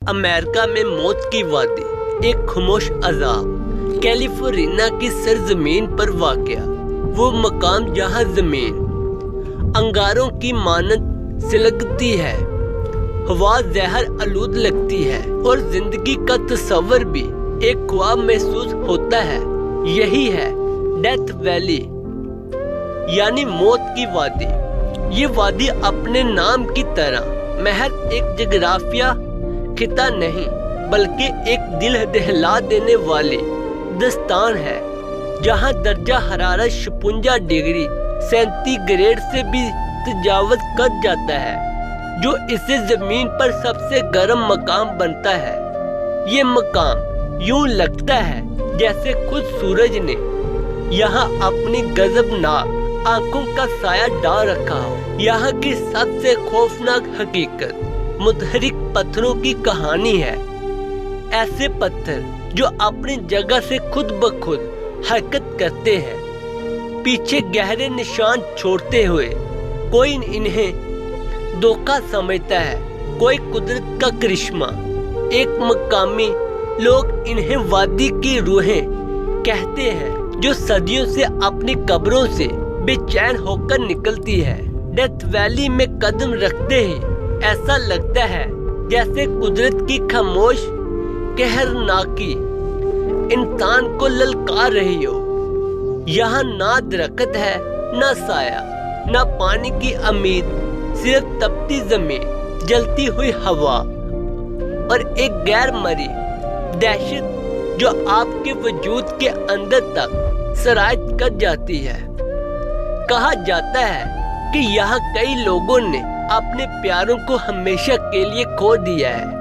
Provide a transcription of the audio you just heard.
امریکہ میں موت کی وادی، ایک خاموش عذاب۔ کیلیفورنیا کی سرزمین پر واقع وہ مقام جہاں زمین انگاروں کی مانند سلگتی ہے، ہوا زہر آلود لگتی ہے اور زندگی کا تصور بھی ایک خواب محسوس ہوتا ہے۔ یہی ہے ڈیتھ ویلی یعنی موت کی وادی۔ یہ وادی اپنے نام کی طرح محض ایک جغرافیہ خطہ نہیں بلکہ ایک دل دہلا دینے والی داستان ہے، جہاں درجہ حرارت 56 ڈگری سینٹی گریڈ سے بھی تجاوز کر جاتا ہے، جو اسے زمین پر سب سے گرم مقام بنتا ہے۔ یہ مقام یوں لگتا ہے جیسے خود سورج نے یہاں اپنی غضبناک آنکھوں کا سایہ ڈال رکھا ہو۔ یہاں کی سب سے خوفناک حقیقت متحرک پتھروں کی کہانی ہے۔ ایسے پتھر جو اپنی جگہ سے خود بخود حرکت کرتے ہیں، پیچھے گہرے نشان چھوڑتے ہوئے۔ کوئی انہیں دھوکہ سمجھتا ہے، کوئی قدرت کا کرشمہ۔ ایک مقامی لوگ انہیں وادی کی روحیں کہتے ہیں، جو صدیوں سے اپنی قبروں سے بے چین ہو کر نکلتی ہے۔ ڈیتھ ویلی میں قدم رکھتے ہی ایسا لگتا ہے جیسے قدرت کی خاموش قہرناکی انسان کو للکار رہی ہو۔ یہاں نہ درخت ہے، نہ سایہ، نہ پانی کی امید، صرف تپتی زمین، جلتی ہوئی ہوا اور ایک غیر مرئی دہشت جو آپ کے وجود کے اندر تک سرایت کر جاتی ہے۔ کہا جاتا ہے کہ یہاں کئی لوگوں نے اپنے پیاروں کو ہمیشہ کے لیے کھو دیا ہے۔